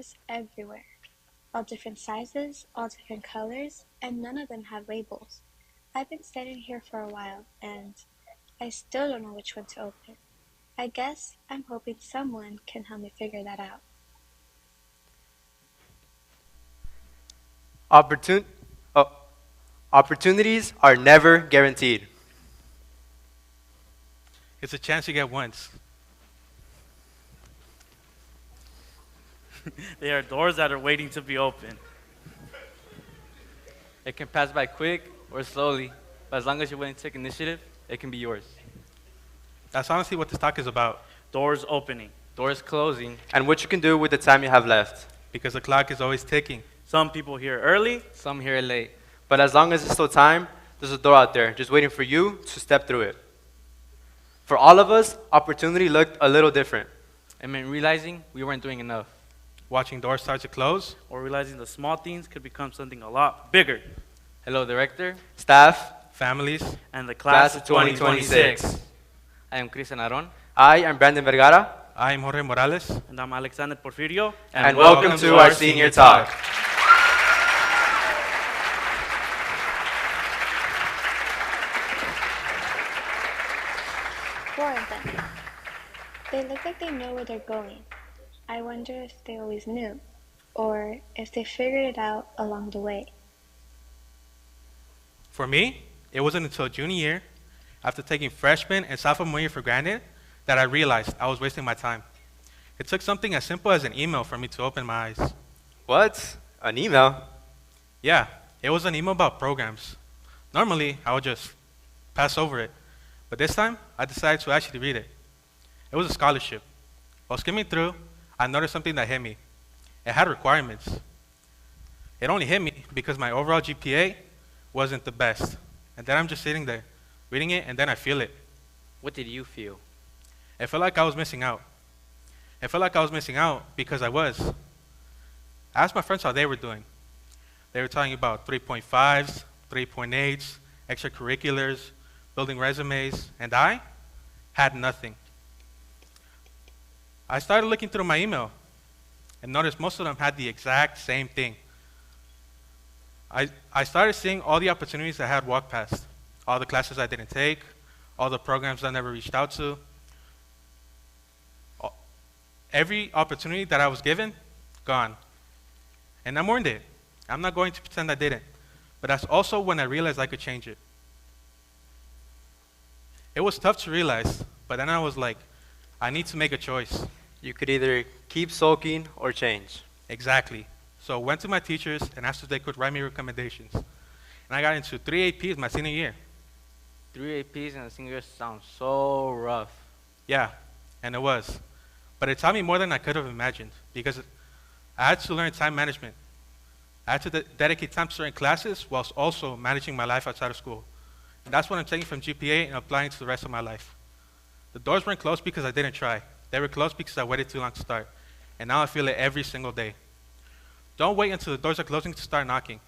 doors everywhere. All different sizes, all different colors, and none of them have labels. I've been standing here for a while, and I still don't know which one to open. I guess I'm hoping someone can help me figure that out. Opportun- oh, Opportunities are never guaranteed. It's a chance you get once. They are doors that are waiting to be opened. It can pass by quick or slowly, but as long as you're willing to take initiative, it can be yours. That's honestly what this talk is about, Doors opening. Doors closing. And what you can do with the time you have left. because the clock is always ticking. Some people here early. Some here late. But as long as there's still time, there's a door out there just waiting for you to step through it. For all of us, opportunity looked a little different. It meant realizing we weren't doing enough. Watching doors start to close. Or realizing the small things could become something a lot bigger. Hello, director. Staff, Families. And the class class, of 2026. I am Cristian Aron. I am Brandon Vergara, I am Jorge Morales. And I'm Alexander Porfirio. and welcome to our senior talk. Four of them. They look like they know where they're going. I wonder if they always knew, or if they figured it out along the way. For me, it wasn't until junior year, after taking freshman and sophomore year for granted, that I realized I was wasting my time. It took something as simple as an email for me to open my eyes. What? An email? Yeah, it was an email about programs. Normally, I would just pass over it, but this time, I decided to actually read it. It was a scholarship. While skimming through, I noticed something that hit me. It had requirements. It only hit me because my overall GPA wasn't the best. And then I'm just sitting there, reading it, and then I feel it. What did you feel? It felt like I was missing out. It felt like I was missing out because I was. I asked my friends how they were doing. They were talking about 3.5s, 3.8s, extracurriculars, building resumes, and I had nothing. I started looking through my email and noticed most of them had the exact same thing. I started seeing all the opportunities I had walked past, all the classes I didn't take, all the programs I never reached out to. Every opportunity that I was given, gone. And I mourned it. I'm not going to pretend I didn't. But that's also when I realized I could change it. It was tough to realize, but then I was like, I need to make a choice. You could either keep sulking or change. Exactly. So I went to my teachers and asked if they could write me recommendations. And I got into 3 APs my senior year. 3 APs in a single year sounds so rough. Yeah, and it was. But it taught me more than I could have imagined because I had to learn time management. I had to dedicate time to certain classes whilst also managing my life outside of school. And that's what I'm taking from GPA and applying to the rest of my life. The doors weren't closed because I didn't try. They were closed because I waited too long to start. And now I feel it every single day. Don't wait until the doors are closing to start knocking.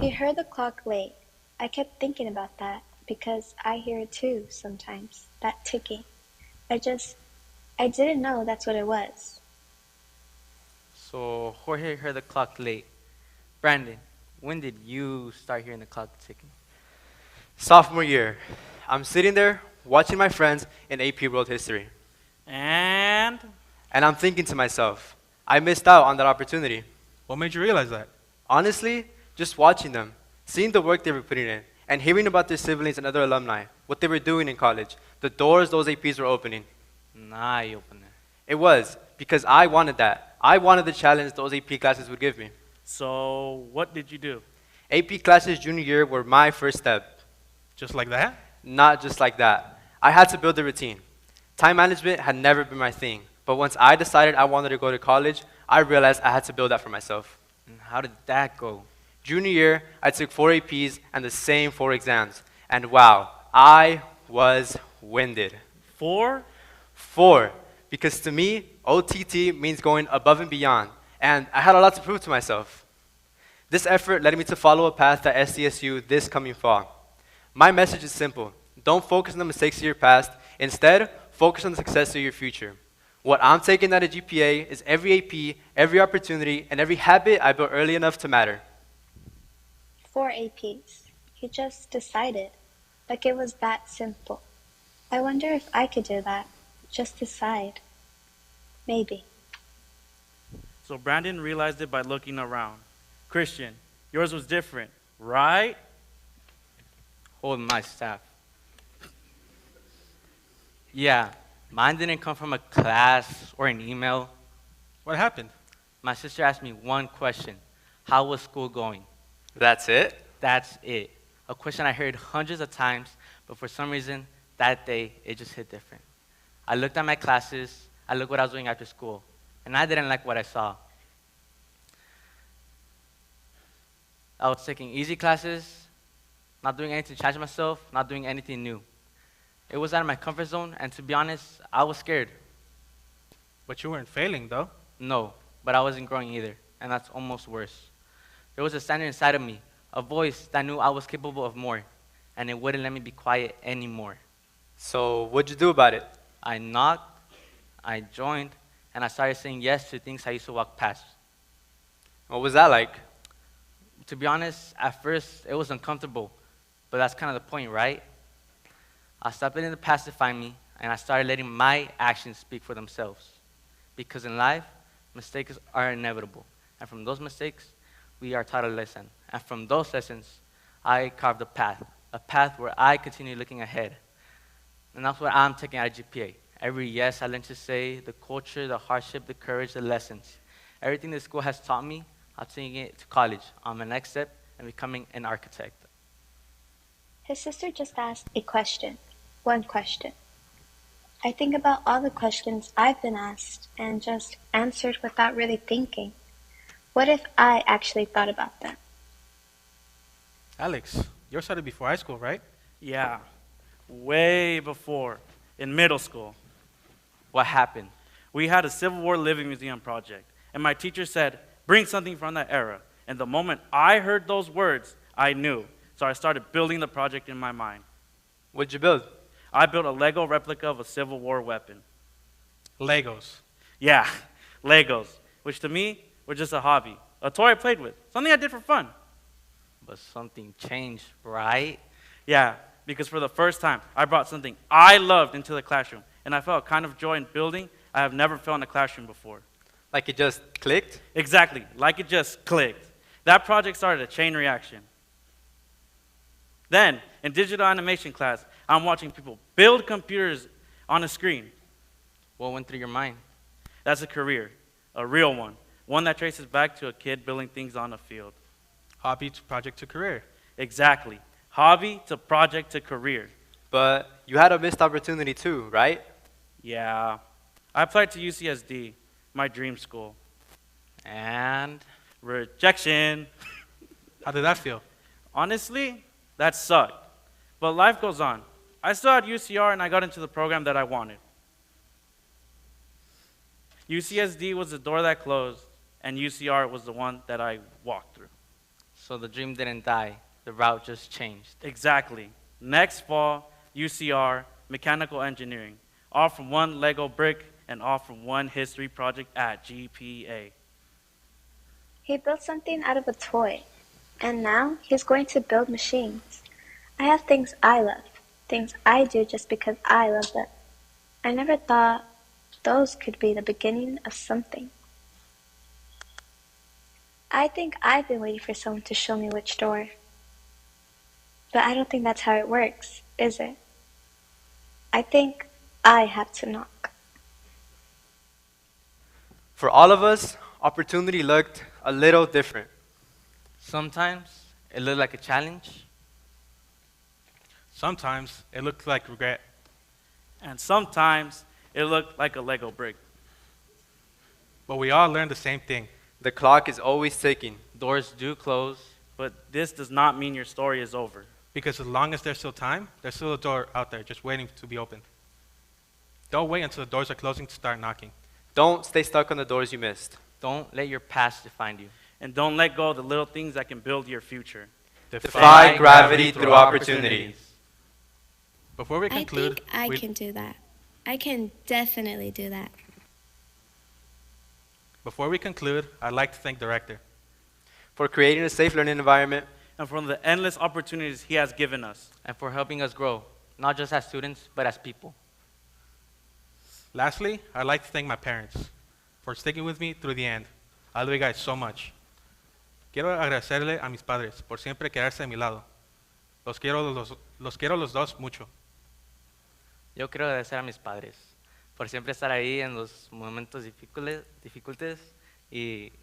He heard the clock late. I kept thinking about that because I hear it too sometimes, that ticking. I didn't know that's what it was. So Jorge heard the clock late. Brandon, when did you start hearing the clock ticking? Sophomore year, I'm sitting there watching my friends in AP World History. And And I'm thinking to myself, I missed out on that opportunity. What made you realize that? Honestly, just watching them, seeing the work they were putting in, and hearing about their siblings and other alumni, what they were doing in college, the doors those APs were opening. Nah, you opened it. It was because I wanted that. I wanted the challenge those AP classes would give me. so what did you do? AP classes junior year were my first step. Just like that? Not just like that. I had to build a routine. Time management had never been my thing, but once I decided I wanted to go to college, I realized I had to build that for myself. And how did that go? Junior year, I took 4 APs and the same 4 exams. And wow, I was winded. 4? 4, because to me, OTT means going above and beyond, and I had a lot to prove to myself. This effort led me to follow a path at SDSU this coming fall. My message is simple. Don't focus on the mistakes of your past. Instead, focus on the success of your future. What I'm taking out of GPA is every AP, every opportunity, and every habit I built early enough to matter. 4 APs. He just decided. Like it was that simple. I wonder if I could do that. Just decide. Maybe. So Brandon realized it by looking around. Christian, yours was different, right? Hold my staff. Yeah, mine didn't come from a class or an email. What happened? My sister asked me one question. How was school going? That's it? That's it. A question I heard hundreds of times, but for some reason, that day, it just hit different. I looked at my classes, I looked what I was doing after school, and I didn't like what I saw. I was taking easy classes, not doing anything to challenge myself, not doing anything new. It was out of my comfort zone, and to be honest, I was scared. But you weren't failing, though. No, but I wasn't growing either, and that's almost worse. There was a standard inside of me, a voice that knew I was capable of more, and it wouldn't let me be quiet anymore. So, what'd you do about it? I knocked, I joined, and I started saying yes to things I used to walk past. What was that like? To be honest, at first, it was uncomfortable, but that's kind of the point, right? I stopped letting the past define me, and I started letting my actions speak for themselves. Because in life, mistakes are inevitable, and from those mistakes, we are taught a lesson. And from those lessons, I carved a path where I continue looking ahead. And that's what I'm taking out of GPA. Every yes I learned to say, the culture, the hardship, the courage, the lessons. Everything the school has taught me, I'm taking it to college on my next step and becoming an architect. His sister just asked a question. One question. I think about all the questions I've been asked and just answered without really thinking. What if I actually thought about them? Alex, yours started before high school, right? Yeah, way before, in middle school. What happened? We had a Civil War Living Museum project, and my teacher said, bring something from that era. And the moment I heard those words, I knew. So I started building the project in my mind. What'd you build? I built a Lego replica of a Civil War weapon. Legos. Yeah, Legos, which to me were just a hobby, a toy I played with, something I did for fun. But something changed, right? Yeah, because for the first time, I brought something I loved into the classroom, and I felt a kind of joy in building I have never felt in a classroom before. Like it just clicked? Exactly, like it just clicked. That project started a chain reaction. Then, in digital animation class, I'm watching people build computers on a screen. What went through your mind? That's a career, a real one that traces back to a kid building things on a field. Hobby to project to career. Exactly, hobby to project to career. But you had a missed opportunity too, right? Yeah, I applied to UCSD, my dream school. And Rejection. How did that feel? Honestly, that sucked. But life goes on. I still had UCR and I got into the program that I wanted. UCSD was the door that closed, and UCR was the one that I walked through. so the dream didn't die. The route just changed. Exactly. Next fall, UCR, mechanical engineering, all from one Lego brick and all from one history project at GPA. He built something out of a toy, and now he's going to build machines. I have things I love, things I do just because I love them. I never thought those could be the beginning of something. I think I've been waiting for someone to show me which door. But I don't think that's how it works, is it? I think I have to knock. For all of us, opportunity looked a little different. Sometimes it looked like a challenge. Sometimes it looked like regret. And sometimes it looked like a Lego brick. But we all learned the same thing. The clock is always ticking. Doors do close. But this does not mean your story is over. Because as long as there's still time, there's still a door out there just waiting to be opened. Don't wait until the doors are closing to start knocking. Don't stay stuck on the doors you missed. Don't let your past define you. And don't let go of the little things that can build your future. Defy gravity through opportunity. Before we I conclude, think I can do that. I can definitely do that. Before we conclude, I'd like to thank Director. For creating a safe learning environment. And for the endless opportunities he has given us. And for helping us grow, not just as students, but as people. Lastly, I'd like to thank my parents for sticking with me through the end. I love you guys so much. Quiero agradecerle a mis padres por siempre quedarse de mi lado. Los quiero los dos mucho. Yo quiero agradecer a mis padres por siempre estar ahí en los momentos difíciles y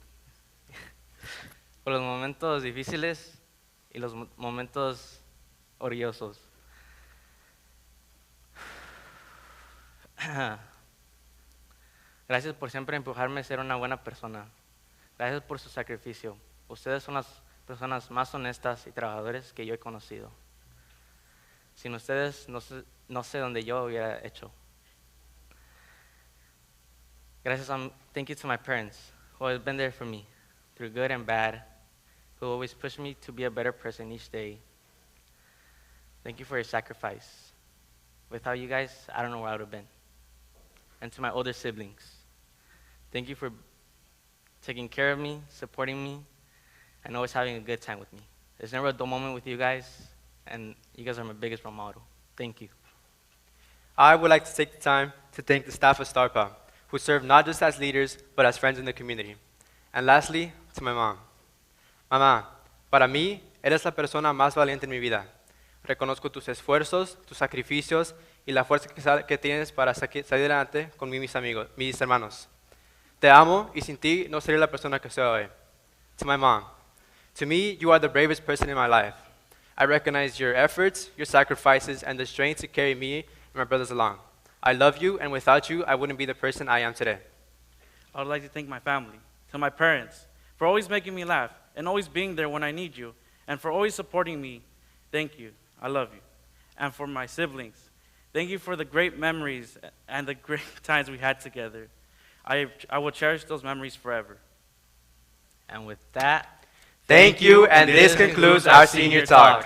por los momentos difíciles y los momentos orgullosos. Gracias por siempre empujarme a ser una buena persona. Gracias por su sacrificio. Ustedes son las personas más honestas y trabajadoras que yo he conocido. Sin ustedes no sé dónde yo hubiera hecho. Thank you to my parents who have been there for me through good and bad, who always push me to be a better person each day. Thank you for your sacrifice. Without you guys, I don't know where I would have been. And to my older siblings, thank you for taking care of me, supporting me, and always having a good time with me. There's never a dull moment with you guys, and you guys are my biggest role model. Thank you. I would like to take the time to thank the staff of StarPa, who serve not just as leaders, but as friends in the community. And lastly, to my mom. Mamá, para mí, eres la persona más valiente en mi vida. Reconozco tus esfuerzos, tus sacrificios y la fuerza que tienes para salir adelante con mis amigos, mis hermanos. Te amo y sin ti no sería la persona que soy hoy. To my mom, to me, you are the bravest person in my life. I recognize your efforts, your sacrifices, and the strength to carry me and my brothers along. I love you, and without you, I wouldn't be the person I am today. I would like to thank my family, to my parents, for always making me laugh and always being there when I need you, and for always supporting me. Thank you. I love you. And for my siblings, thank you for the great memories and the great times we had together. I will cherish those memories forever. And with that, Thank you, and this concludes our senior talk.